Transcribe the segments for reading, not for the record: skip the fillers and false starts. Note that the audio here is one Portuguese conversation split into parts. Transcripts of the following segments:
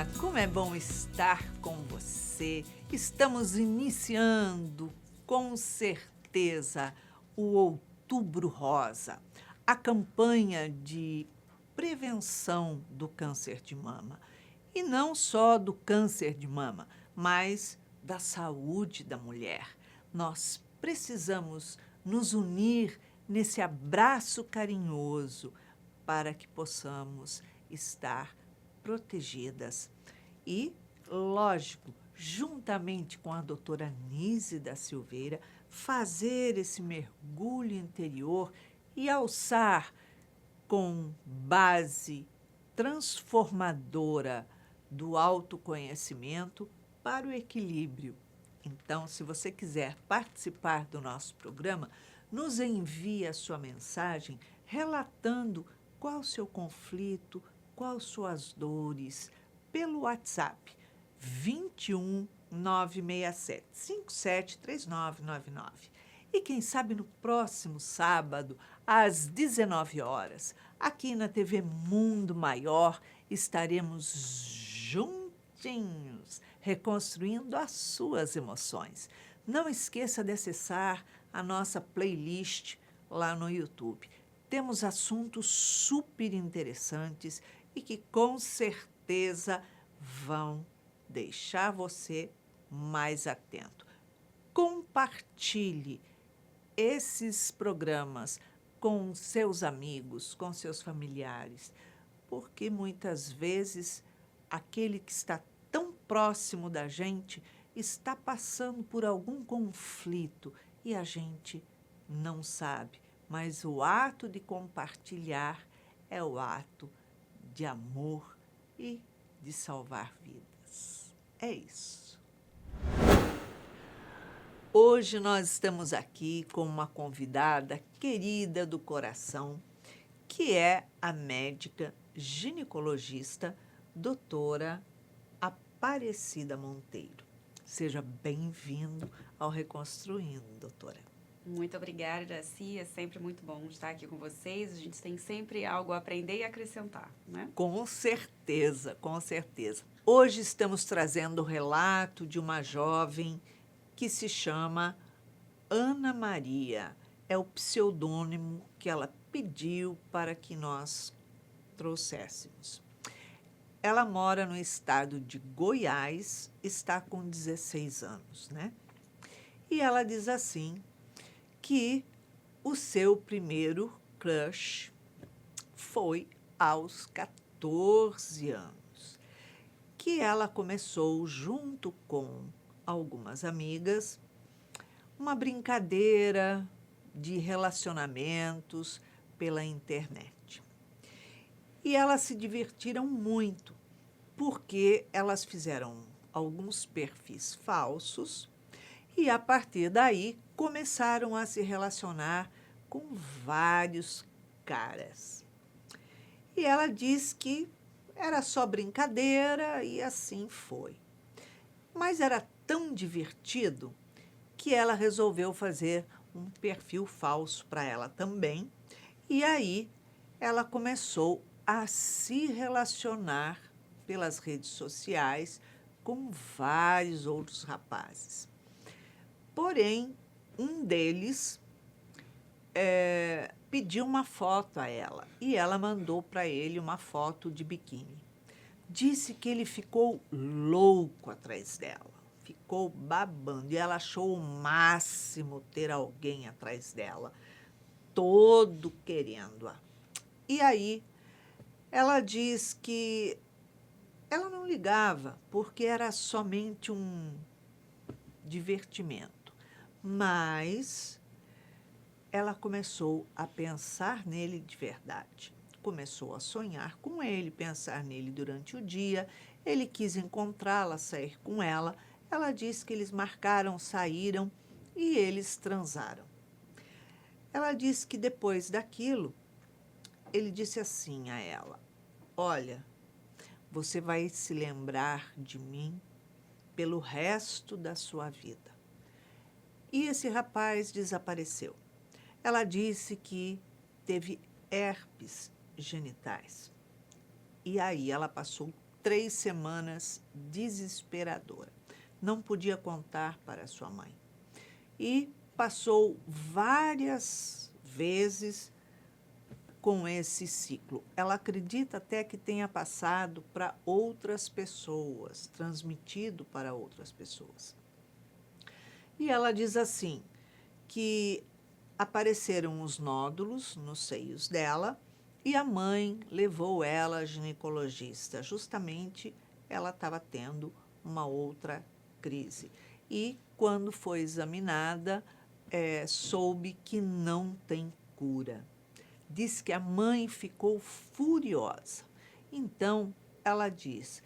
Como é bom estar com você. Estamos iniciando, com certeza, o Outubro Rosa, a campanha de prevenção do câncer de mama. E não só do câncer de mama, mas da saúde da mulher. Nós precisamos nos unir nesse abraço carinhoso para que possamos estar protegidas. E, lógico, juntamente com a doutora Nise da Silveira, fazer esse mergulho interior e alçar com base transformadora do autoconhecimento para o equilíbrio. Então, se você quiser participar do nosso programa, nos envie a sua mensagem relatando qual o seu conflito, quais suas dores, pelo WhatsApp 21 967 57 3999. E quem sabe no próximo sábado, às 19 horas, aqui na TV Mundo Maior, estaremos juntinhos, reconstruindo as suas emoções. Não esqueça de acessar a nossa playlist lá no YouTube. Temos assuntos super interessantes e que com certeza vão deixar você mais atento. Compartilhe esses programas com seus amigos, com seus familiares, porque muitas vezes aquele que está tão próximo da gente está passando por algum conflito e a gente não sabe. Mas o ato de compartilhar é o ato de amor e de salvar vidas. É isso. Hoje nós estamos aqui com uma convidada querida do coração, que é a médica ginecologista doutora Aparecida Monteiro. Seja bem-vindo ao Reconstruindo, doutora. Muito obrigada, Iraci. É sempre muito bom estar aqui com vocês. A gente tem sempre algo a aprender e acrescentar, né? Com certeza, com certeza. Hoje estamos trazendo o relato de uma jovem que se chama Ana Maria. É o pseudônimo que ela pediu para que nós trouxéssemos. Ela mora no estado de Goiás, está com 16 anos, né? E ela diz assim que o seu primeiro crush foi aos 14 anos, que ela começou junto com algumas amigas uma brincadeira de relacionamentos pela internet. E elas se divertiram muito, porque elas fizeram alguns perfis falsos e, a partir daí, começaram a se relacionar com vários caras. E ela diz que era só brincadeira e assim foi. Mas era tão divertido que ela resolveu fazer um perfil falso para ela também. E aí ela começou a se relacionar pelas redes sociais com vários outros rapazes. Porém, um deles pediu uma foto a ela e ela mandou para ele uma foto de biquíni. Disse que ele ficou louco atrás dela, ficou babando e ela achou o máximo ter alguém atrás dela, todo querendo-a. E aí ela diz que ela não ligava porque era somente um divertimento, mas ela começou a pensar nele de verdade. Começou a sonhar com ele, pensar nele durante o dia. Ele quis encontrá-la, sair com ela. Ela disse que eles marcaram, saíram e eles transaram. Ela disse que depois daquilo, ele disse assim a ela: olha, você vai se lembrar de mim pelo resto da sua vida. E esse rapaz desapareceu. Ela disse que teve herpes genitais. E aí ela passou 3 semanas desesperadora. Não podia contar para sua mãe. E passou várias vezes com esse ciclo. Ela acredita até que tenha passado para outras pessoas, transmitido para outras pessoas. E ela diz assim, que apareceram os nódulos nos seios dela e a mãe levou ela à ginecologista. Justamente ela estava tendo uma outra crise. E quando foi examinada, soube que não tem cura. Diz que a mãe ficou furiosa. Então, ela diz,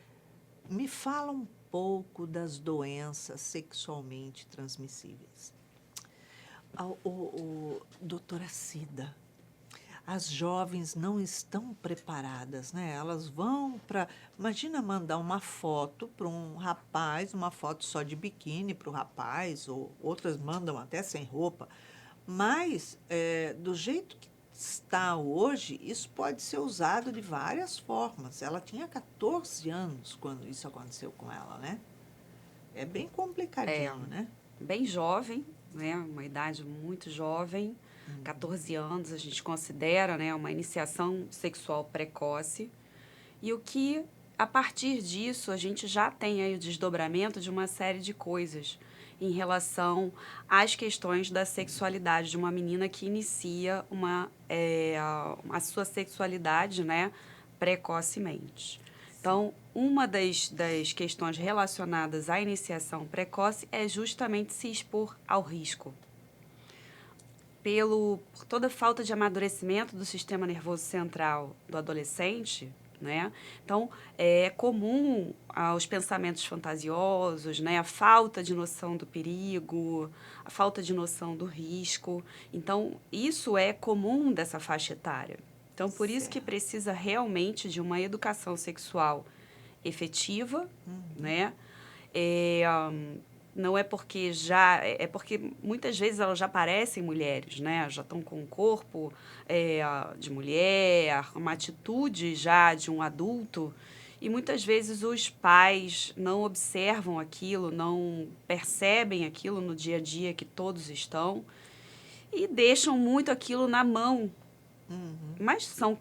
me fala um pouco das doenças sexualmente transmissíveis. Doutora Cida, as jovens não estão preparadas, né? Elas vão para... Imagina mandar uma foto para um rapaz, uma foto só de biquíni para o rapaz, ou outras mandam até sem roupa. Mas, do jeito que está hoje, isso pode ser usado de várias formas. Ela tinha 14 anos quando isso aconteceu com ela, né? É bem complicadinho, né? Bem jovem, né? Uma idade muito jovem, 14 anos a gente considera, né, uma iniciação sexual precoce. E o que, a partir disso, a gente já tem aí o desdobramento de uma série de coisas em relação às questões da sexualidade de uma menina que inicia a sua sexualidade, né, precocemente. Então, uma das questões relacionadas à iniciação precoce é justamente se expor ao risco. Por toda a falta de amadurecimento do sistema nervoso central do adolescente, né? Então, é comum os pensamentos fantasiosos, né? A falta de noção do perigo, a falta de noção do risco. Então, isso é comum dessa faixa etária. Então, por isso que precisa realmente de uma educação sexual efetiva, né? Não é porque é porque muitas vezes elas já parecem mulheres, né? Já estão com um corpo de mulher, uma atitude já de um adulto. E muitas vezes os pais não observam aquilo, não percebem aquilo no dia a dia que todos estão e deixam muito aquilo na mão. Mas são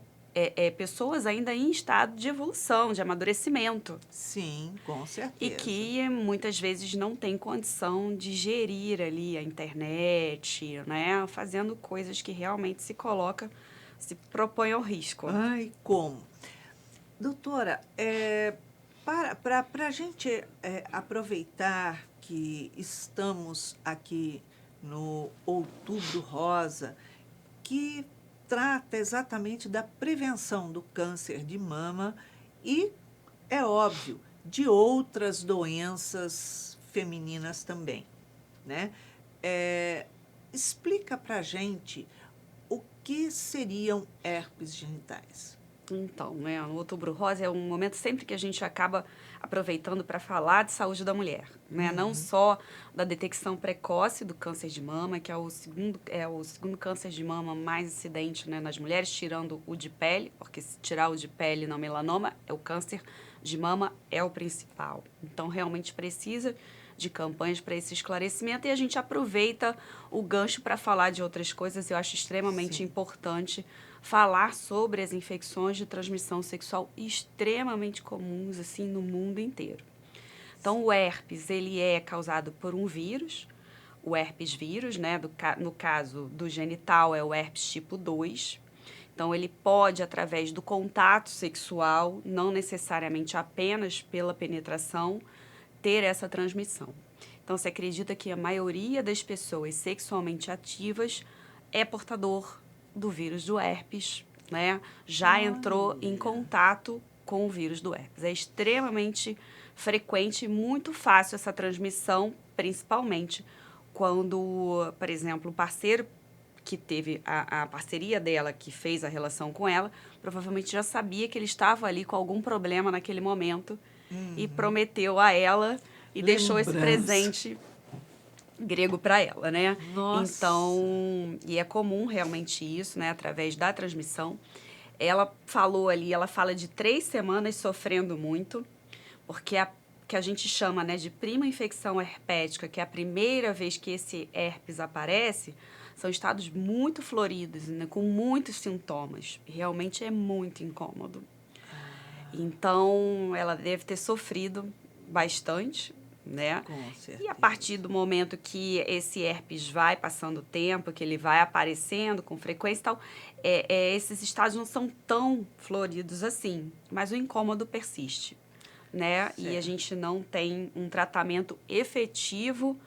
pessoas ainda em estado de evolução, de amadurecimento. Sim, com certeza. E que muitas vezes não tem condição de gerir ali a internet, né? Fazendo coisas que realmente se propõem ao risco. Ai, como? Doutora, para a gente aproveitar que estamos aqui no Outubro Rosa, que trata exatamente da prevenção do câncer de mama e, é óbvio, de outras doenças femininas também, né? Explica para a gente o que seriam herpes genitais. Então, né, o Outubro Rosa é um momento sempre que a gente acaba aproveitando para falar de saúde da mulher, né? Não só da detecção precoce do câncer de mama, que é o segundo câncer de mama mais incidente, né, nas mulheres, tirando o de pele, porque se tirar o de pele não melanoma, o câncer de mama é o principal. Então, realmente precisa de campanhas para esse esclarecimento e a gente aproveita o gancho para falar de outras coisas. Eu acho extremamente importante falar sobre as infecções de transmissão sexual extremamente comuns assim no mundo inteiro. Então, o herpes, ele é causado por um vírus, o herpes vírus, né? No caso do genital, é o herpes tipo 2. Então, ele pode, através do contato sexual, não necessariamente apenas pela penetração, ter essa transmissão. Então, se acredita que a maioria das pessoas sexualmente ativas é portador do vírus do herpes, né? Já entrou em contato com o vírus do herpes. É extremamente frequente e muito fácil essa transmissão, principalmente quando, por exemplo, o parceiro que teve a parceria dela, que fez a relação com ela, provavelmente já sabia que ele estava ali com algum problema naquele momento e prometeu a ela e deixou esse presente grego para ela, né? Nossa. Então, e é comum realmente isso, né? Através da transmissão. Ela falou ali, ela fala de 3 semanas sofrendo muito, porque que a gente chama, né, de prima infecção herpética, que é a primeira vez que esse herpes aparece, são estados muito floridos, né, com muitos sintomas. Realmente é muito incômodo. Então, ela deve ter sofrido bastante, né? Com certeza. E a partir do momento que esse herpes vai passando o tempo, que ele vai aparecendo com frequência e tal, esses estados não são tão floridos assim, mas o incômodo persiste, né? Certo. E a gente não tem um tratamento efetivo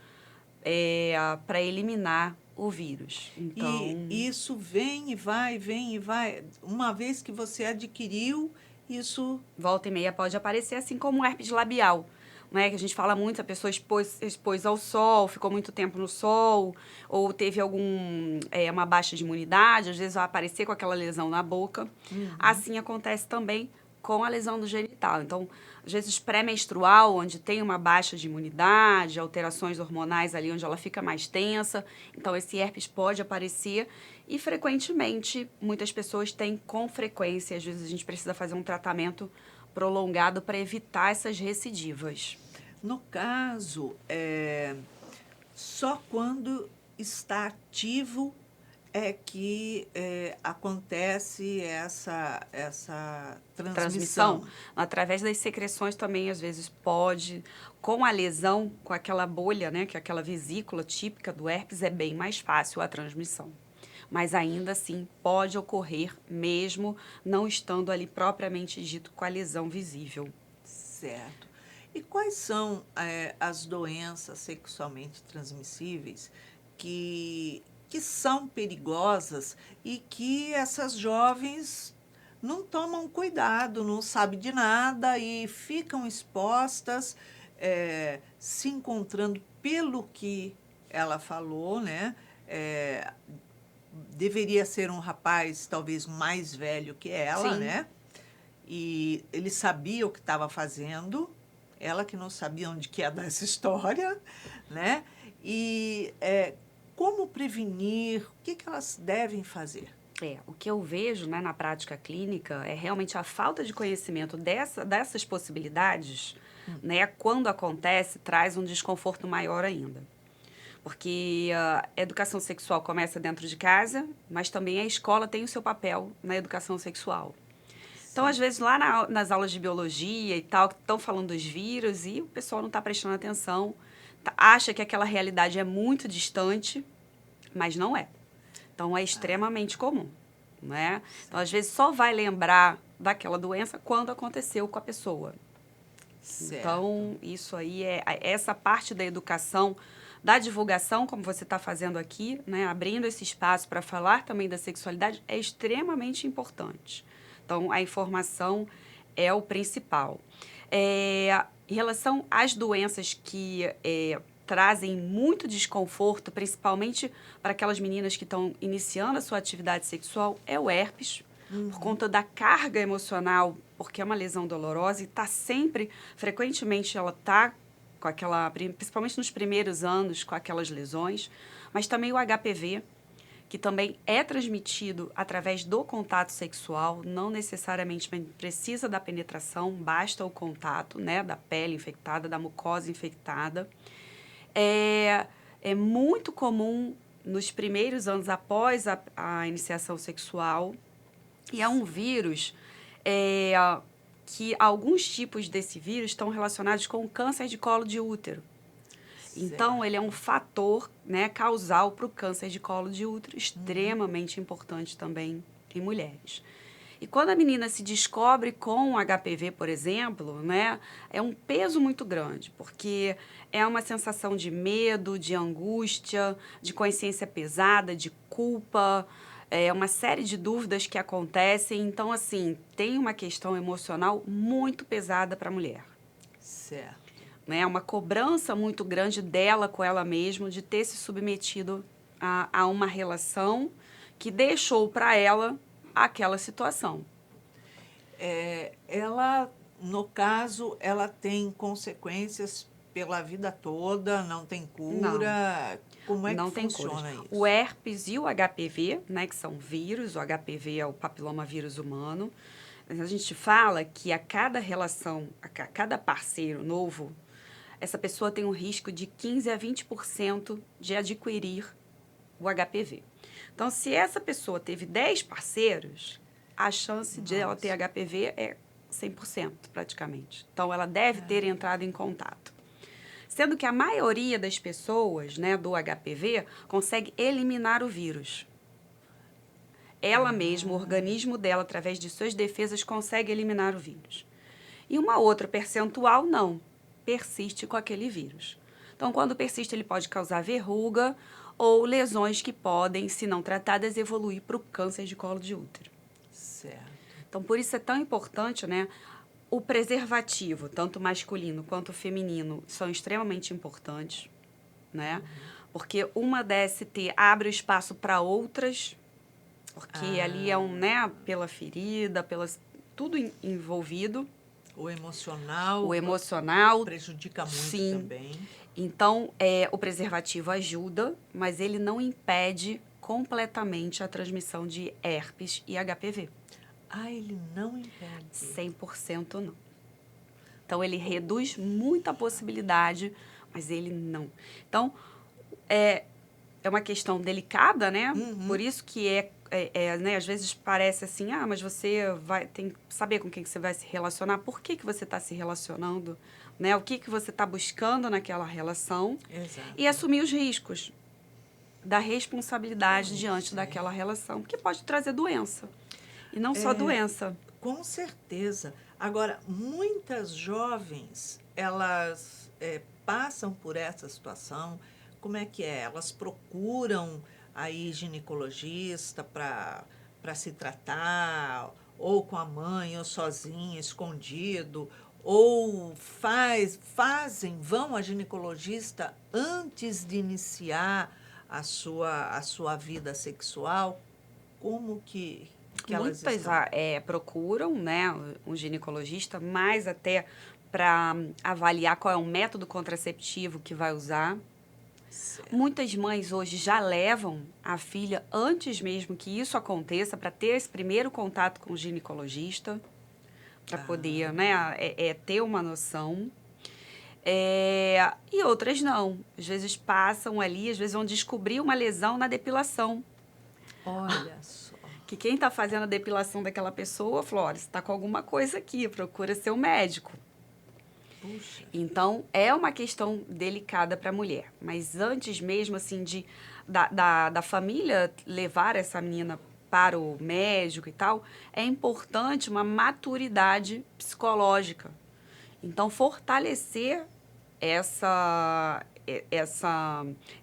para eliminar o vírus. Então, E isso vem e vai, vem e vai. Uma vez que você adquiriu, isso... volta e meia pode aparecer, assim como o herpes labial, né? Que a gente fala muito, a pessoa expôs ao sol, ficou muito tempo no sol, ou teve uma baixa de imunidade, às vezes vai aparecer com aquela lesão na boca. Assim acontece também com a lesão do genital. Então, às vezes pré-menstrual, onde tem uma baixa de imunidade, alterações hormonais ali onde ela fica mais tensa, então esse herpes pode aparecer e frequentemente muitas pessoas têm com frequência, às vezes a gente precisa fazer um tratamento prolongado para evitar essas recidivas. No caso, só quando está ativo é que acontece essa transmissão. Através das secreções também, às vezes, pode. Com a lesão, com aquela bolha, né, que é aquela vesícula típica do herpes, é bem mais fácil a transmissão. Mas ainda assim, pode ocorrer mesmo não estando ali propriamente dito com a lesão visível. Certo. E quais são as doenças sexualmente transmissíveis que são perigosas e que essas jovens não tomam cuidado, não sabem de nada e ficam expostas, se encontrando pelo que ela falou, né? Deveria ser um rapaz talvez mais velho que ela, Sim. né? E ele sabia o que estava fazendo, ela que não sabia onde que ia dar essa história, né? E como prevenir, o que elas devem fazer? O que eu vejo, né, na prática clínica é realmente a falta de conhecimento dessas possibilidades, né, quando acontece, traz um desconforto maior ainda. Porque a educação sexual começa dentro de casa, mas também a escola tem o seu papel na educação sexual. Então, às vezes, lá nas aulas de biologia e tal, estão falando dos vírus e o pessoal não está prestando atenção, acha que aquela realidade é muito distante, mas não é. Então, é extremamente comum, né? Então, às vezes, só vai lembrar daquela doença quando aconteceu com a pessoa. Certo. Então, isso aí essa parte da educação, da divulgação, como você está fazendo aqui, né? Abrindo esse espaço para falar também da sexualidade, é extremamente importante. Então, a informação é o principal. Em relação às doenças que trazem muito desconforto, principalmente para aquelas meninas que estão iniciando a sua atividade sexual, é o herpes, por conta da carga emocional, porque é uma lesão dolorosa e está sempre, frequentemente ela está com aquela, principalmente nos primeiros anos, com aquelas lesões, mas também o HPV, que também é transmitido através do contato sexual, não necessariamente precisa da penetração, basta o contato, né, da pele infectada, da mucosa infectada. É muito comum nos primeiros anos após a iniciação sexual, e é um vírus que alguns tipos desse vírus estão relacionados com o câncer de colo de útero. Então, ele é um fator, né, causal para o câncer de colo de útero, extremamente importante também em mulheres. E quando a menina se descobre com HPV, por exemplo, né, é um peso muito grande, porque é uma sensação de medo, de angústia, de consciência pesada, de culpa, uma série de dúvidas que acontecem. Então, assim, tem uma questão emocional muito pesada para a mulher. Certo. Né, uma cobrança muito grande dela com ela mesma de ter se submetido a uma relação que deixou para ela aquela situação. Ela, no caso, ela tem consequências pela vida toda, não tem cura? Como é não que tem funciona cores. isso? O herpes e o HPV, né, que são vírus, o HPV é o papiloma vírus humano. A gente fala que a cada relação, a cada parceiro novo, essa pessoa tem um risco de 15 a 20% de adquirir o HPV. Então, se essa pessoa teve 10 parceiros, a chance de ela ter HPV é 100%, praticamente. Então, ela deve ter entrado em contato. Sendo que a maioria das pessoas, né, do HPV consegue eliminar o vírus. Ela mesma, o organismo dela, através de suas defesas, consegue eliminar o vírus. E uma outra percentual, não. Persiste com aquele vírus. Então, quando persiste, ele pode causar verruga ou lesões que podem, se não tratadas, evoluir para o câncer de colo de útero. Certo. Então, por isso é tão importante, né? O preservativo, tanto masculino quanto feminino, são extremamente importantes, né? Porque uma DST abre o espaço para outras, porque ali é né, pela ferida, tudo envolvido. O emocional. O emocional Prejudica muito sim. também. Então, o preservativo ajuda, mas ele não impede completamente a transmissão de herpes e HPV. Ah, ele não impede. 100% não. Então, ele reduz muito a possibilidade, mas ele não. Então, é uma questão delicada, né? Por isso que né? Às vezes parece assim, mas você tem que saber com quem que você vai se relacionar, por que você está se relacionando, né? O que você está buscando naquela relação. Exato. E assumir os riscos da responsabilidade diante daquela relação, porque pode trazer doença. E não só doença. Com certeza. Agora, muitas jovens, elas passam por essa situação. Como é que é? Elas procuram aí ginecologista para se tratar, ou com a mãe, ou sozinha, escondido, ou vão a ginecologista antes de iniciar a sua vida sexual. Como que elas Muitas estão? procuram, né, um ginecologista, mais até para avaliar qual é o método contraceptivo que vai usar. Certo. Muitas mães hoje já levam a filha antes mesmo que isso aconteça para ter esse primeiro contato com o ginecologista, para poder, né, ter uma noção. E outras não. Às vezes passam ali, às vezes vão descobrir uma lesão na depilação. Olha só. Que quem está fazendo a depilação daquela pessoa, Flores, está com alguma coisa aqui, procura seu médico. Puxa. Então, é uma questão delicada para a mulher. Mas antes mesmo, assim, da família levar essa menina para o médico e tal, é importante uma maturidade psicológica. Então, fortalecer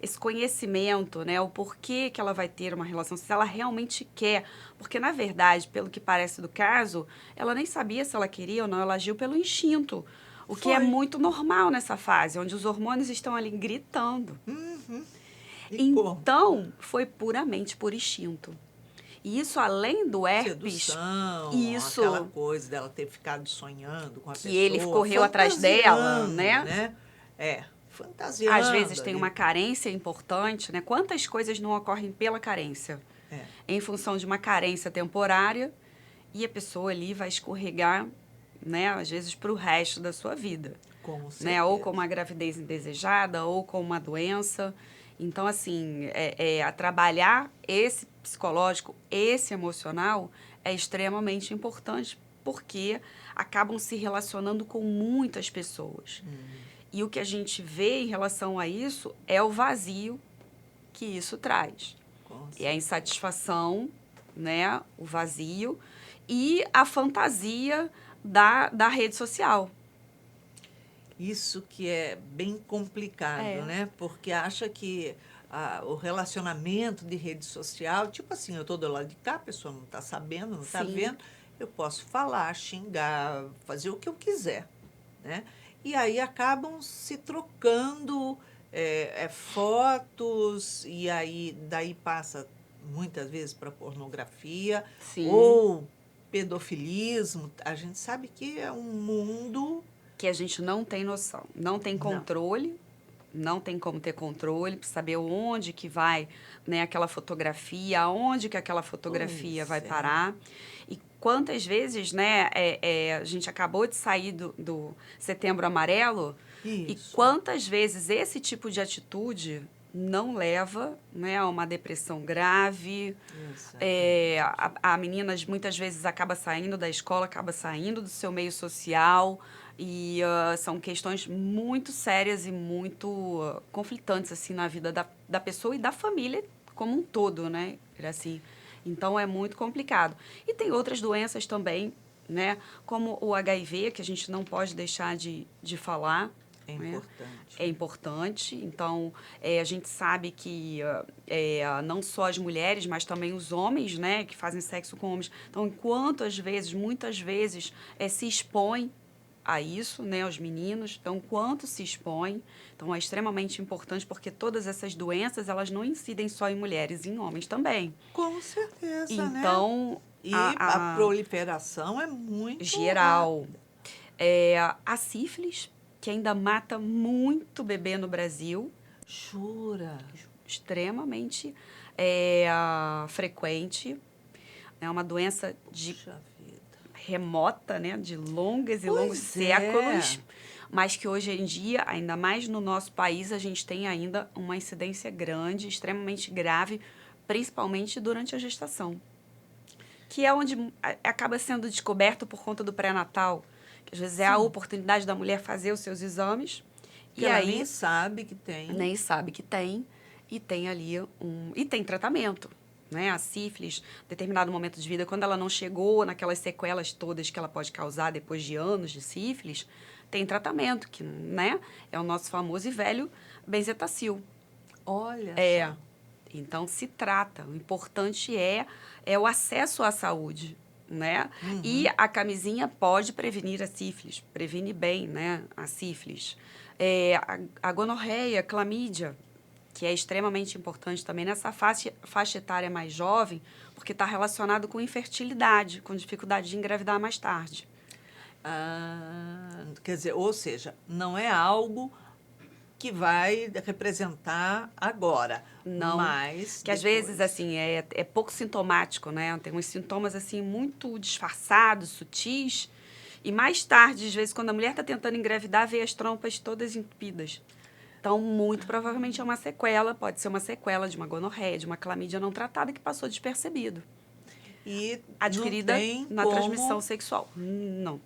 esse conhecimento, né? O porquê que ela vai ter uma relação, se ela realmente quer. Porque, na verdade, pelo que parece do caso, ela nem sabia se ela queria ou não, ela agiu pelo instinto. O que é muito normal nessa fase, onde os hormônios estão ali gritando. Então, foi puramente por instinto. E isso, além do herpes... Sedução, isso, aquela coisa dela ter ficado sonhando com a pessoa. Que ele correu atrás dela, né? Fantasiando. Às vezes tem ali. uma carência importante, né? Quantas coisas não ocorrem pela carência? Em função de uma carência temporária, e a pessoa ali vai escorregar, né? Às vezes para o resto da sua vida. Com certeza. Né? Ou com uma gravidez indesejada, ou com uma doença. Então, assim, a trabalhar esse psicológico, esse emocional, é extremamente importante, porque acabam se relacionando com muitas pessoas. E o que a gente vê em relação a isso é o vazio que isso traz. E a insatisfação, né? O vazio e a fantasia da rede social. Isso que é bem complicado, né? Porque acha que o relacionamento de rede social, tipo assim, eu estou do lado de cá, a pessoa não está sabendo, não está vendo, eu posso falar, xingar, fazer o que eu quiser, né? E aí acabam se trocando fotos, e aí daí passa muitas vezes para pornografia. Sim. Ou pedofilismo. A gente sabe que é um mundo que a gente não tem noção, não tem controle, não tem como ter controle, precisa saber onde que vai, né, aquela fotografia, aonde que aquela fotografia vai parar. E quantas vezes, né, a gente acabou de sair do Setembro Amarelo, e quantas vezes esse tipo de atitude não leva, né, a uma depressão grave. A menina muitas vezes acaba saindo da escola, acaba saindo do seu meio social, e são questões muito sérias e muito conflitantes assim, na vida da pessoa e da família como um todo, né? Assim, então, é muito complicado. E tem outras doenças também, né? Como o HIV, que a gente não pode deixar de falar. É importante. É importante. Então, a gente sabe que não só as mulheres, mas também os homens, né, que fazem sexo com homens. Então, enquanto muitas vezes, se expõem a isso, né, os meninos, então, quanto se expõem, então é extremamente importante, porque todas essas doenças, elas não incidem só em mulheres, em homens também. Com certeza, então, né? E a proliferação é muito geral. A sífilis, que ainda mata muito bebê no Brasil. Jura? Extremamente frequente. É uma doença remota, né, de longos e longos séculos, mas que hoje em dia, ainda mais no nosso país, a gente tem ainda uma incidência grande, extremamente grave, principalmente durante a gestação, que é onde acaba sendo descoberto por conta do pré-natal, que às vezes é a oportunidade da mulher fazer os seus exames, e ela nem sabe que tem. Nem sabe que tem, e tem ali e tem tratamento. Né, a sífilis, em determinado momento de vida, quando ela não chegou naquelas sequelas todas que ela pode causar depois de anos de sífilis, tem tratamento, que, né, é o nosso famoso e velho benzetacil. Olha só. Então, se trata. O importante é o acesso à saúde, né? E a camisinha pode prevenir a sífilis, previne bem, né, a sífilis. A gonorreia, clamídia, que é extremamente importante também nessa faixa etária mais jovem, porque está relacionado com infertilidade, com dificuldade de engravidar mais tarde. Quer dizer, ou seja, não é algo que vai representar agora, não, mas que às vezes assim é pouco sintomático, né? Tem uns sintomas assim muito disfarçados, sutis, e mais tarde, às vezes, quando a mulher está tentando engravidar, vê as trompas todas entupidas. Então, muito provavelmente é uma sequela, pode ser uma sequela de uma gonorreia, de uma clamídia não tratada que passou despercebido. E adquirida na transmissão sexual. Não.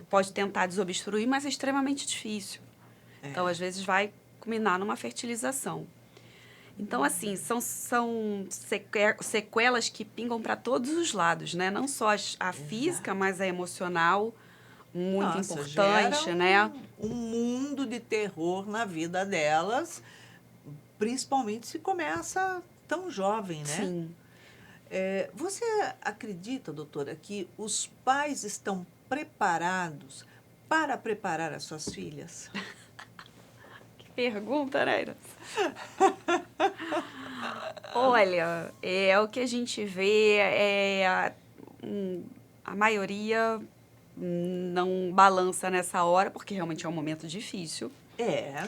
Pode tentar desobstruir, mas é extremamente difícil. Então, às vezes, vai culminar numa fertilização. Então, assim, são sequelas que pingam para todos os lados, né? Não só a física, mas a emocional, muito importante, gera né? Um mundo de terror na vida delas, principalmente se começa tão jovem, né? Sim. Você acredita, doutora, que os pais estão preparados para preparar as suas filhas? Que pergunta, né? Olha, o que a gente vê a maioria não balança nessa hora, porque realmente é um momento difícil.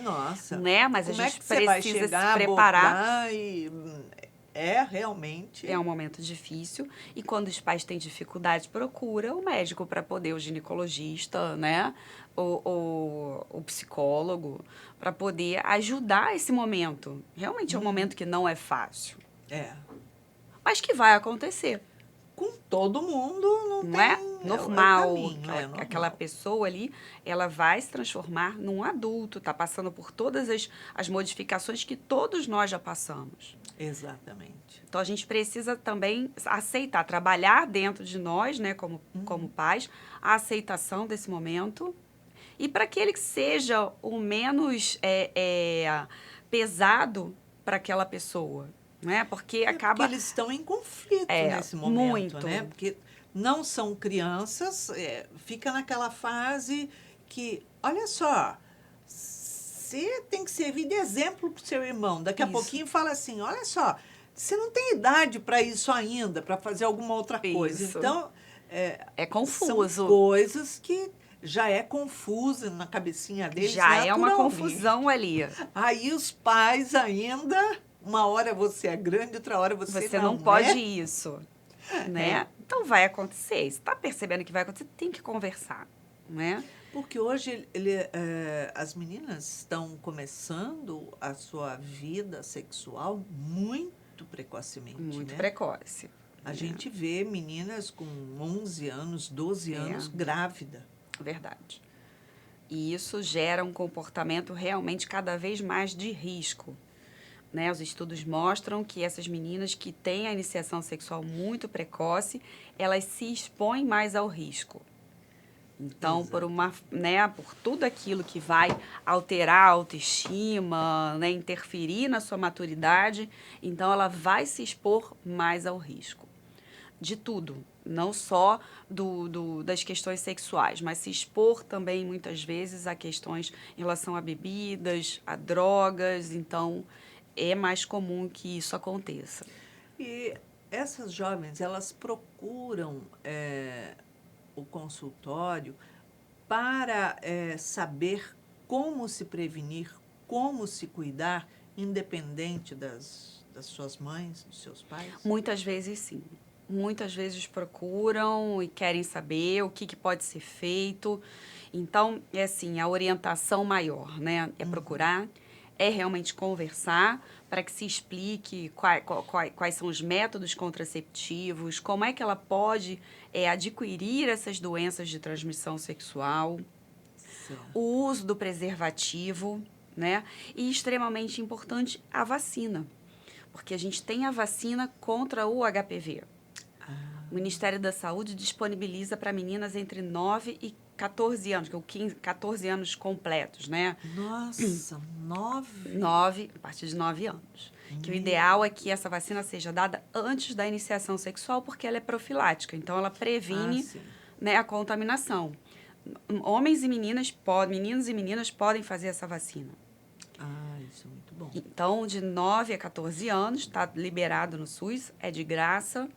Nossa. Né? Mas como a gente é que você vai precisa chegar, se preparar. abordar e realmente. É um momento difícil. E quando os pais têm dificuldade, procura o médico para poder, o ginecologista, né? O psicólogo, para poder ajudar esse momento. Realmente é um momento que não é fácil. Mas que vai acontecer. Com todo mundo não é normal. Normal. Aquela pessoa ali, ela vai se transformar num adulto, está passando por todas as modificações que todos nós já passamos. Exatamente. Então, a gente precisa também aceitar, trabalhar dentro de nós, né, como pais, a aceitação desse momento, e para que ele seja o menos pesado para aquela pessoa. Né? Porque porque eles estão em conflito nesse momento, muito. Né? Porque não são crianças, fica naquela fase que, olha só, você tem que servir de exemplo para o seu irmão. Daqui a pouquinho fala assim, olha só, você não tem idade para isso ainda, para fazer alguma outra coisa. Então, é confuso. São coisas que já é confusa na cabecinha deles, Já é uma naturalmente. confusão ali. Aí os pais ainda, uma hora você é grande, outra hora você Não não pode é. isso, né? É. Então vai acontecer. Se está percebendo que vai acontecer, tem que conversar, né? Porque hoje as meninas estão começando a sua vida sexual muito precocemente, Muito né? precoce. A gente vê meninas com 11 anos, 12 anos grávida. Verdade. E isso gera um comportamento realmente cada vez mais de risco. Né? Os estudos mostram que essas meninas que têm a iniciação sexual muito precoce, elas se expõem mais ao risco. Então, por tudo aquilo que vai alterar a autoestima, né, interferir na sua maturidade, então ela vai se expor mais ao risco. De tudo, não só das questões sexuais, mas se expor também, muitas vezes, a questões em relação a bebidas, a drogas. Então, é mais comum que isso aconteça. E essas jovens, elas procuram o consultório para saber como se prevenir, como se cuidar, independente das suas mães, dos seus pais? Muitas vezes, sim. Muitas vezes procuram e querem saber o que pode ser feito. Então, é assim, a orientação maior, né? É procurar, é realmente conversar para que se explique quais são os métodos contraceptivos, como é que ela pode adquirir essas doenças de transmissão sexual, Certo. o uso do preservativo, né? E, extremamente importante, a vacina. Porque a gente tem a vacina contra o HPV. O Ministério da Saúde disponibiliza para meninas entre 9 e 14 anos, que é o 14 anos completos, né? Nossa, 9? 9, a partir de 9 anos. Que o ideal é que essa vacina seja dada antes da iniciação sexual, porque ela é profilática. Então, ela previne né, a contaminação. Homens e meninas meninos e meninas podem fazer essa vacina. Isso é muito bom. Então, de 9 a 14 anos, está liberado no SUS, é de graça.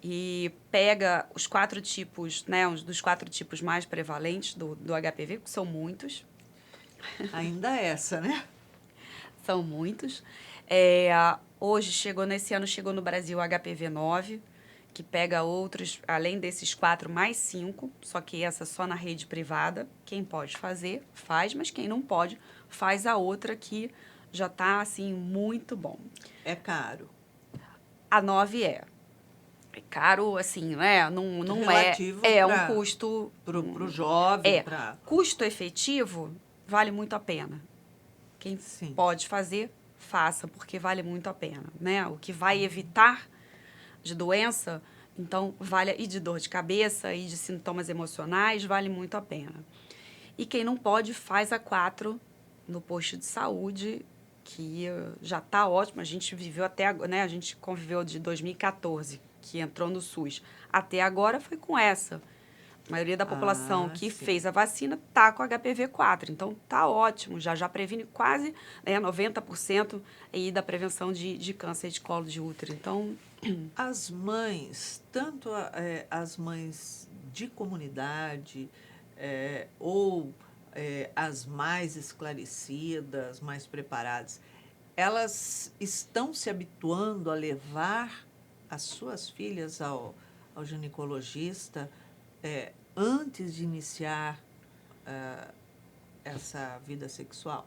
E pega os 4 tipos, né, um dos 4 tipos mais prevalentes do HPV, que são muitos. Ainda essa, né? São muitos. Nesse ano chegou no Brasil o HPV-9, que pega outros, além desses 4, mais 5, só que essa só na rede privada. Quem pode fazer, faz, mas quem não pode, faz a outra que já está, assim, muito bom. É caro. A 9 é caro, assim, né? Não relativo é um custo para o jovem. Custo efetivo vale muito a pena. Quem pode fazer, faça, porque vale muito a pena, né? O que vai evitar de doença, então vale, e de dor de cabeça e de sintomas emocionais, vale muito a pena. E quem não pode, faz a 4 no posto de saúde, que já está ótimo. A gente viveu né? A gente conviveu de 2014, que entrou no SUS. Até agora foi com essa. A maioria da população que fez a vacina está com HPV-4. Então, está ótimo. Já previne quase 90% aí da prevenção de câncer de colo de útero. Então, as mães, tanto as mães de comunidade ou as mais esclarecidas, mais preparadas, elas estão se habituando a levar as suas filhas ao ginecologista antes de iniciar essa vida sexual?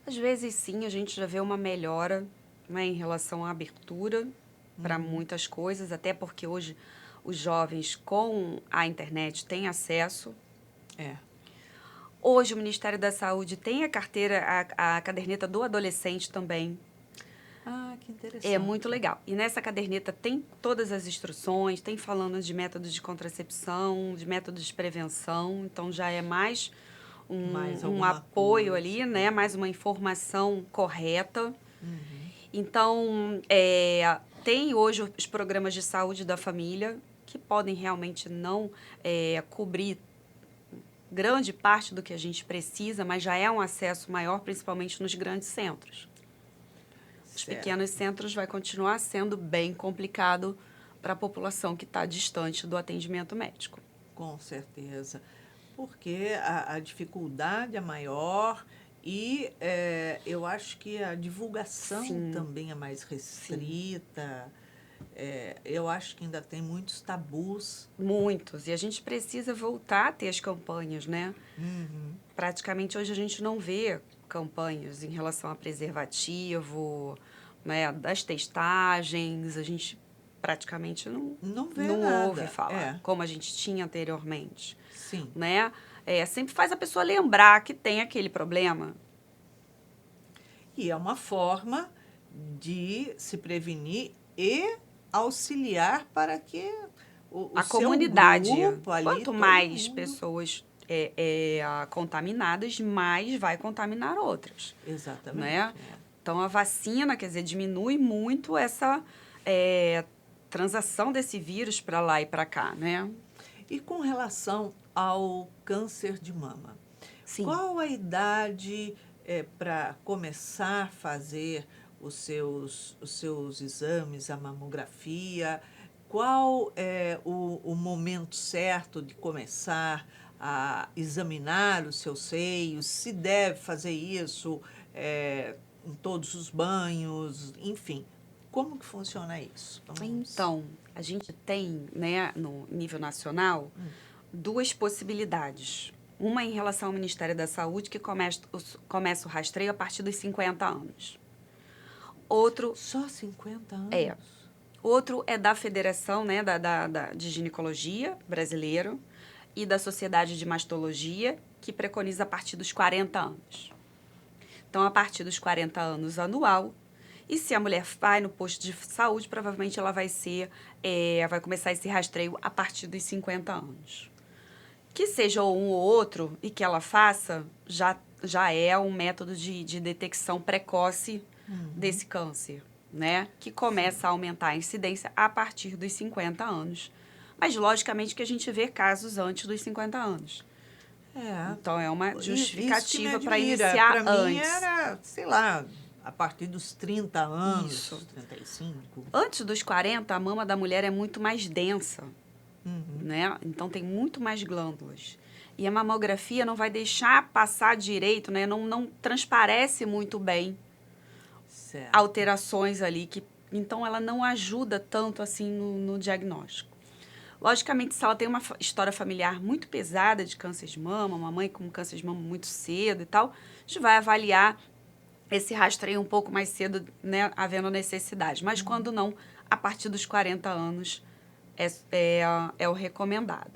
Às vezes, sim, a gente já vê uma melhora, né, em relação à abertura para muitas coisas, até porque hoje os jovens com a internet têm acesso. Hoje o Ministério da Saúde tem a carteira, a caderneta do adolescente também. Que interessante. É muito legal. E nessa caderneta tem todas as instruções, tem falando de métodos de contracepção, de métodos de prevenção. Então, já é mais um apoio ali, né? Mais uma informação correta. Então, tem hoje os programas de saúde da família, que podem realmente não cobrir grande parte do que a gente precisa, mas já é um acesso maior, principalmente nos grandes centros. Os pequenos centros vai continuar sendo bem complicado para a população que está distante do atendimento médico. Com certeza. porque a dificuldade é maior e eu acho que a divulgação Sim. também é mais restrita. Eu acho que ainda tem muitos tabus. Muitos. E a gente precisa voltar a ter as campanhas, né? Uhum. Praticamente hoje a gente não vê campanhas em relação a preservativo, né? Das testagens, a gente praticamente Não vê não ouve nada. falar, como a gente tinha anteriormente, Sim. né? Sempre faz a pessoa lembrar que tem aquele problema. E é uma forma de se prevenir e auxiliar para que o A seu comunidade, grupo ali, quanto todo mais mundo... pessoas contaminadas, mais vai contaminar outras, né? Exatamente. Então, a vacina, quer dizer, diminui muito essa transação desse vírus para lá e para cá, né? E com relação ao câncer de mama, Sim. qual a idade para começar a fazer os seus exames, a mamografia? Qual é o momento certo de começar a examinar os seus seios? Se deve fazer isso em todos os banhos? Enfim, como que funciona isso? Então, a gente tem, né, no nível nacional, duas possibilidades. Uma em relação ao Ministério da Saúde, que começa o rastreio a partir dos 50 anos. Outro Só 50 anos? Outro é da Federação, né, de Ginecologia Brasileiro e da Sociedade de Mastologia, que preconiza a partir dos 40 anos. Então, a partir dos 40 anos anual, e se a mulher vai no posto de saúde, provavelmente ela vai começar esse rastreio a partir dos 50 anos. Que seja um ou outro e que ela faça, já é um método de detecção precoce desse câncer, né? Que começa a aumentar a incidência a partir dos 50 anos. Mas, logicamente, que a gente vê casos antes dos 50 anos. Então, é uma justificativa para iniciar Para mim antes. era, sei lá, a partir dos 30 anos, Isso. 35. Antes dos 40, a mama da mulher é muito mais densa, né? Então, tem muito mais glândulas. E a mamografia não vai deixar passar direito, né? Não transparece muito bem Certo. alterações ali. Então, ela não ajuda tanto assim no diagnóstico. Logicamente, se ela tem uma história familiar muito pesada de câncer de mama, uma mãe com câncer de mama muito cedo e tal, a gente vai avaliar esse rastreio um pouco mais cedo, né, havendo necessidade. Mas quando não, a partir dos 40 anos é o recomendado.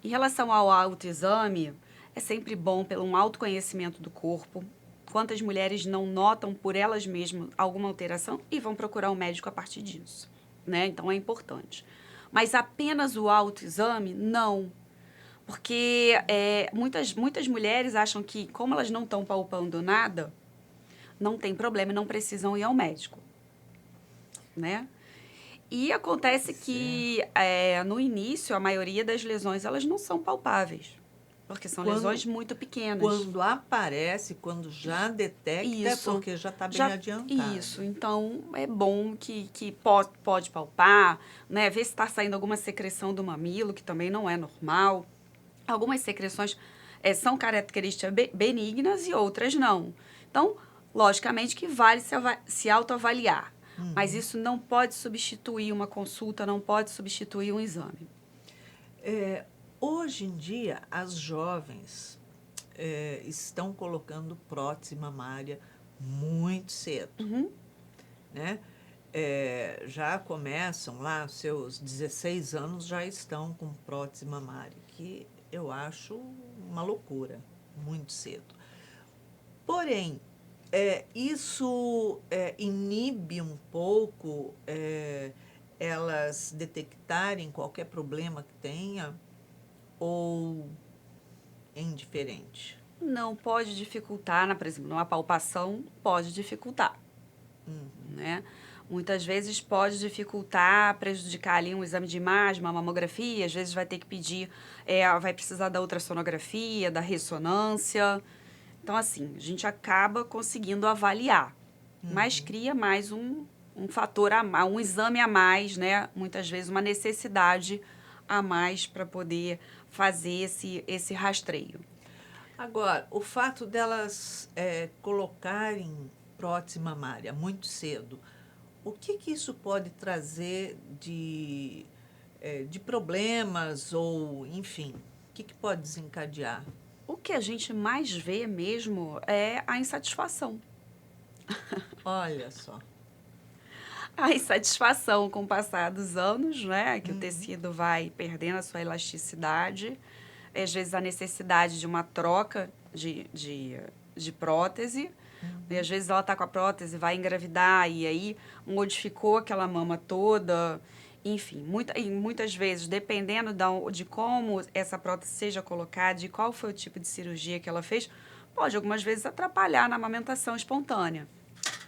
Em relação ao autoexame, é sempre bom pelo um autoconhecimento do corpo. Quantas mulheres não notam por elas mesmas alguma alteração e vão procurar um médico a partir disso, né? Então, é importante. Mas apenas o autoexame, não. Porque muitas mulheres acham que, como elas não estão palpando nada, não tem problema e não precisam ir ao médico, né? E acontece que, no início, a maioria das lesões, elas não são palpáveis, porque são lesões muito pequenas. Quando aparece, quando já detecta, Isso. é porque já está bem adiantado. Isso. Então, é bom que pode palpar, né? Ver se está saindo alguma secreção do mamilo, que também não é normal. Algumas secreções são características benignas e outras não. Então, logicamente que vale se autoavaliar. Mas isso não pode substituir uma consulta, não pode substituir um exame. Hoje em dia, as jovens estão colocando prótese mamária muito cedo. Né? Já começam lá, seus 16 anos já estão com prótese mamária, que eu acho uma loucura, muito cedo. Porém, isso inibe um pouco elas detectarem qualquer problema que tenha ou é indiferente? Não pode dificultar, por exemplo, numa palpação, pode dificultar. Né? Muitas vezes pode dificultar, prejudicar ali um exame de imagem, uma mamografia, às vezes vai ter que pedir, vai precisar da ultrassonografia, da ressonância. Então, assim, a gente acaba conseguindo avaliar, mas cria mais um fator a mais, um exame a mais, né? Muitas vezes uma necessidade a mais para poder fazer esse rastreio. Agora, o fato delas colocarem prótese mamária muito cedo, o que isso pode trazer de problemas ou, enfim, o que pode desencadear? O que a gente mais vê mesmo é a insatisfação. Olha só. A insatisfação com o passar dos anos, né? Que o tecido vai perdendo a sua elasticidade. Às vezes a necessidade de uma troca de prótese. E às vezes ela está com a prótese, vai engravidar e aí modificou aquela mama toda. Enfim, e muitas vezes, dependendo de como essa prótese seja colocada, de qual foi o tipo de cirurgia que ela fez, pode algumas vezes atrapalhar na amamentação espontânea.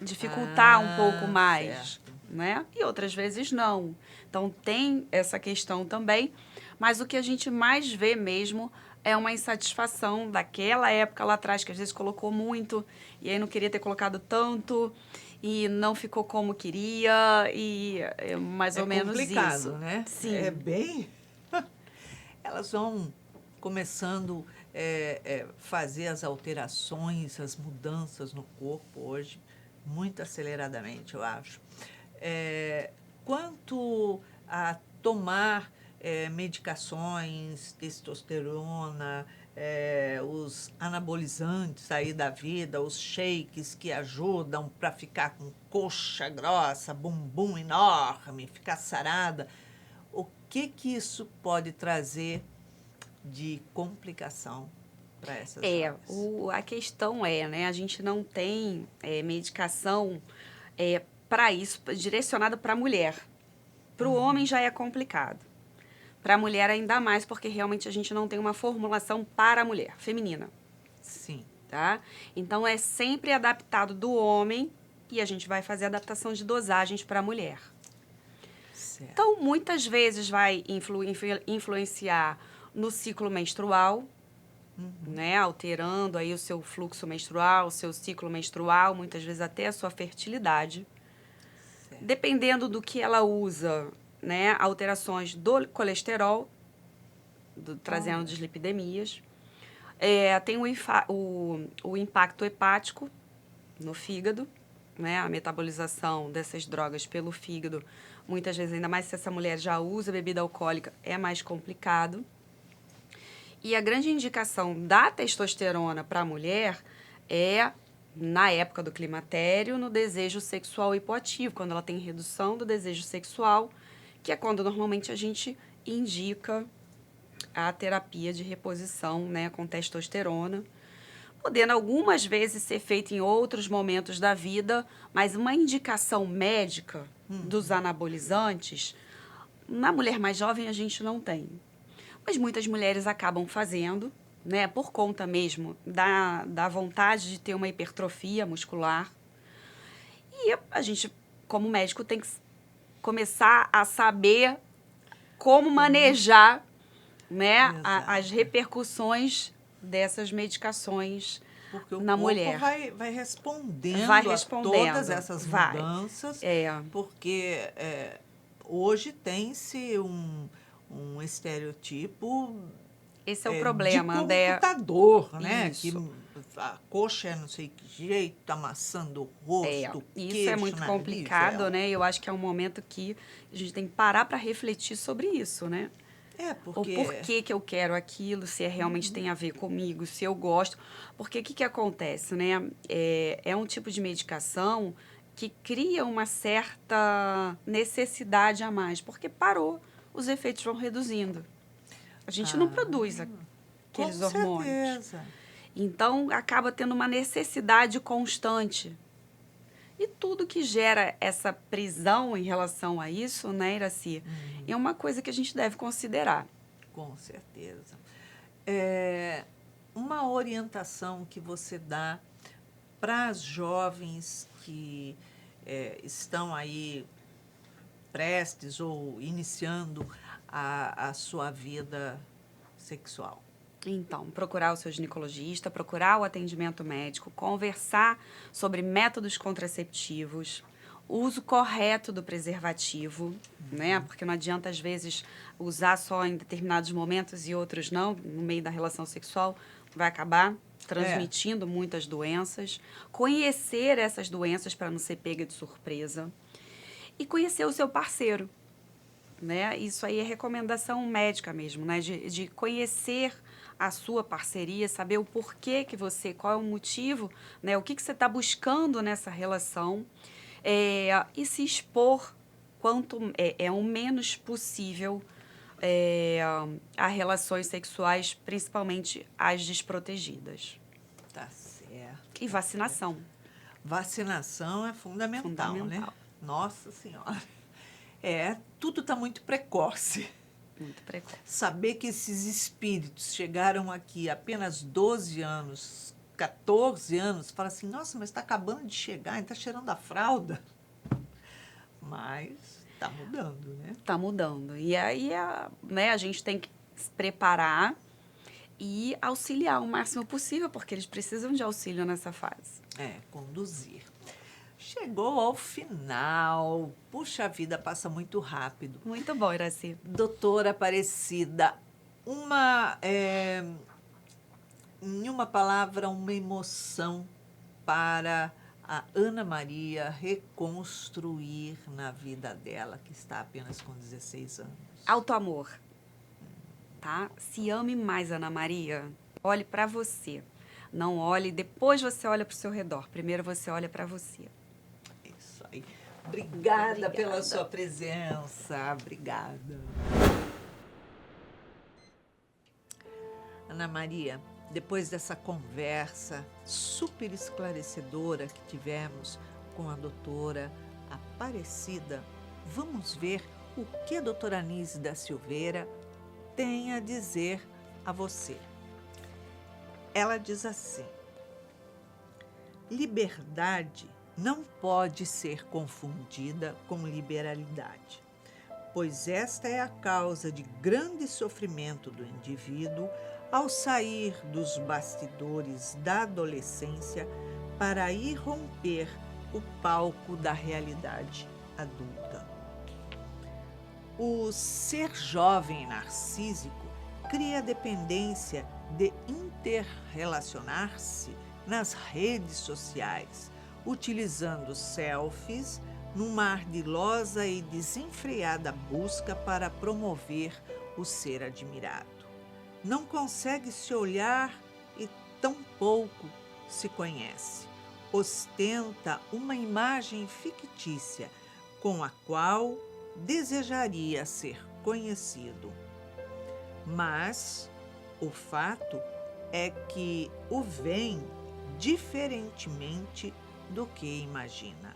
Dificultar um pouco mais, certo. né? E outras vezes não. Então tem essa questão também, mas o que a gente mais vê mesmo é uma insatisfação daquela época lá atrás, que às vezes colocou muito e aí não queria ter colocado tanto e não ficou como queria e é mais ou menos isso. É complicado, né? Sim. É bem... Elas vão começando fazer as alterações, as mudanças no corpo hoje, muito aceleradamente, eu acho. Quanto a tomar medicações, testosterona, os anabolizantes aí da vida, os shakes que ajudam para ficar com coxa grossa, bumbum enorme, ficar sarada, o que isso pode trazer de complicação para essas jovens? A questão né, a gente não tem medicação para isso, direcionada para a mulher. Para o homem já é complicado. Para a mulher ainda mais, porque realmente a gente não tem uma formulação para a mulher, feminina. Sim. Tá? Então, é sempre adaptado do homem e a gente vai fazer adaptação de dosagens para a mulher. Certo. Então, muitas vezes vai influenciar no ciclo menstrual, né? Alterando aí o seu fluxo menstrual, o seu ciclo menstrual, muitas vezes até a sua fertilidade. Certo. Dependendo do que ela usa, né? Alterações do colesterol, trazendo dislipidemias. Tem o impacto hepático no fígado, né? A metabolização dessas drogas pelo fígado, muitas vezes, ainda mais se essa mulher já usa bebida alcoólica, é mais complicado. E a grande indicação da testosterona para a mulher é na época do climatério, no desejo sexual hipoativo, quando ela tem redução do desejo sexual, que é quando normalmente a gente indica a terapia de reposição, né, com testosterona, podendo algumas vezes ser feita em outros momentos da vida, mas uma indicação médica dos anabolizantes, na mulher mais jovem a gente não tem. Mas muitas mulheres acabam fazendo, né, por conta mesmo da vontade de ter uma hipertrofia muscular. E a gente, como médico, tem que começar a saber como manejar, né, as repercussões dessas medicações porque na mulher. mulher. Vai respondendo, Vai respondendo a todas essas mudanças, porque hoje tem-se um estereotipo esse é o problema, de André. computador, né? Isso. Que a coxa é não sei que jeito, amassando o rosto, Isso queixo, é muito nariz, complicado, né? Eu acho que é um momento que a gente tem que parar para refletir sobre isso, né? Porque... O porquê que eu quero aquilo, se realmente tem a ver comigo, se eu gosto. Porque o que acontece, né? É um tipo de medicação que cria uma certa necessidade a mais, porque parou, os efeitos vão reduzindo. A gente não produz aqueles hormônios. certeza. Então, acaba tendo uma necessidade constante. E tudo que gera essa prisão em relação a isso, né, Iraci, é uma coisa que a gente deve considerar. Com certeza. Uma orientação que você dá para as jovens que estão aí prestes ou iniciando a sua vida sexual? Então, procurar o seu ginecologista, procurar o atendimento médico, conversar sobre métodos contraceptivos, o uso correto do preservativo, né? Porque não adianta, às vezes, usar só em determinados momentos e outros não, no meio da relação sexual, vai acabar transmitindo muitas doenças. Conhecer essas doenças para não ser pega de surpresa. E conhecer o seu parceiro, né? Isso aí é recomendação médica mesmo, né? De conhecer a sua parceria, saber o porquê que você, qual é o motivo, né? O que você está buscando nessa relação, e se expor quanto o menos possível a relações sexuais, principalmente as desprotegidas. Tá certo. E vacinação. Vacinação é fundamental, né? Fundamental. Nossa Senhora. Tudo está muito precoce. Muito precoce. Saber que esses espíritos chegaram aqui apenas 12 anos, 14 anos, fala assim, nossa, mas está acabando de chegar, está cheirando a fralda. Mas está mudando, né? Está mudando. E aí, né, a gente tem que se preparar e auxiliar o máximo possível, porque eles precisam de auxílio nessa fase. Conduzir. Chegou ao final. Puxa vida, passa muito rápido. Muito bom, Iraci. Doutora Aparecida, em uma palavra, uma emoção para a Ana Maria reconstruir na vida dela, que está apenas com 16 anos. Autoamor. Tá? Se ame mais, Ana Maria. Olhe para você. Não olhe, depois você olha para o seu redor. Primeiro você olha para você. Isso aí. Obrigada pela sua presença. Obrigada. Ana Maria, depois dessa conversa super esclarecedora que tivemos com a doutora Aparecida, vamos ver o que a doutora Anise da Silveira tem a dizer a você. Ela diz assim: liberdade não pode ser confundida com liberalidade, pois esta é a causa de grande sofrimento do indivíduo ao sair dos bastidores da adolescência para irromper o palco da realidade adulta. O ser jovem e narcísico cria dependência de interrelacionar-se nas redes sociais, utilizando selfies numa ardilosa e desenfreada busca para promover o ser admirado. Não consegue se olhar e tampouco se conhece. Ostenta uma imagem fictícia com a qual desejaria ser conhecido. Mas o fato é que o vê diferentemente do que imagina.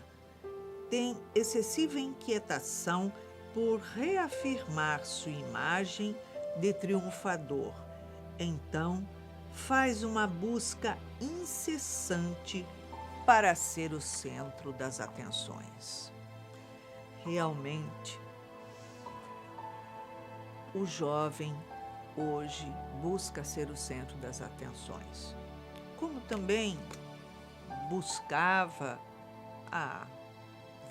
Tem excessiva inquietação por reafirmar sua imagem de triunfador. Então, faz uma busca incessante para ser o centro das atenções. Realmente, o jovem hoje busca ser o centro das atenções, como também buscava há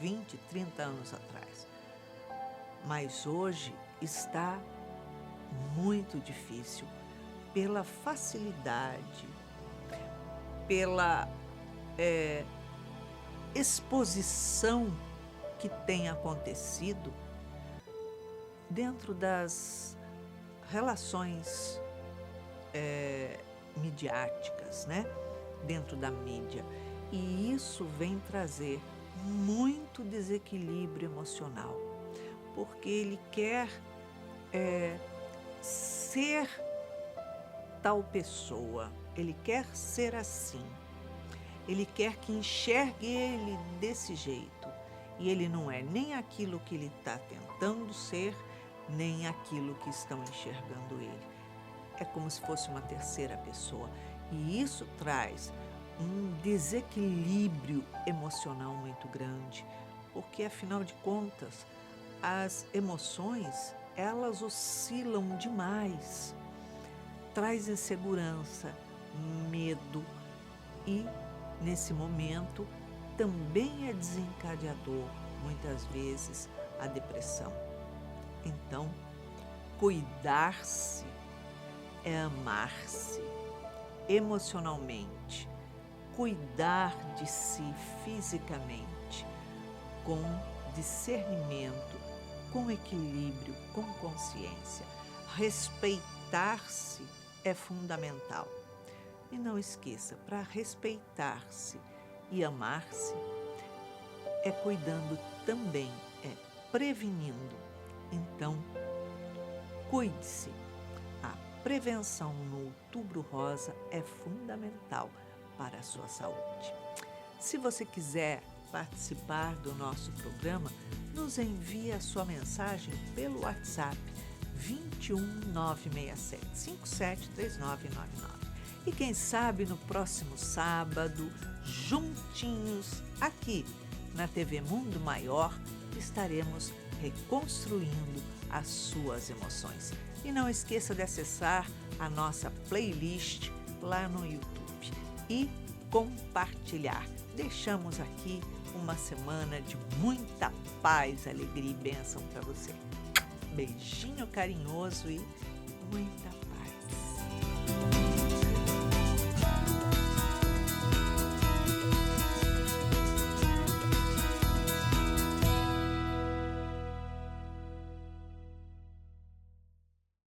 20, 30 anos atrás. Mas hoje está muito difícil pela facilidade, pela exposição que tem acontecido dentro das relações midiáticas, né? Dentro da mídia. E isso vem trazer muito desequilíbrio emocional, porque ele quer ser tal pessoa, ele quer ser assim, ele quer que enxergue ele desse jeito, e ele não é nem aquilo que ele está tentando ser, nem aquilo que estão enxergando ele. É como se fosse uma terceira pessoa, e isso traz um desequilíbrio emocional muito grande, porque, afinal de contas, as emoções, elas oscilam demais. Traz insegurança, medo e, nesse momento, também é desencadeador, muitas vezes, a depressão. Então, cuidar-se é amar-se emocionalmente, cuidar de si fisicamente, com discernimento, com equilíbrio, com consciência. Respeitar-se é fundamental. E não esqueça, para respeitar-se e amar-se, é cuidando também, é prevenindo. Então, cuide-se. A prevenção no Outubro Rosa é fundamental para a sua saúde. Se você quiser participar do nosso programa, nos envie a sua mensagem pelo WhatsApp 21 967 57 3999. E quem sabe no próximo sábado, juntinhos aqui na TV Mundo Maior, estaremos reconstruindo as suas emoções. E não esqueça de acessar a nossa playlist lá no YouTube e compartilhar. Deixamos aqui uma semana de muita paz, alegria e bênção para você. Beijinho carinhoso e muita paz.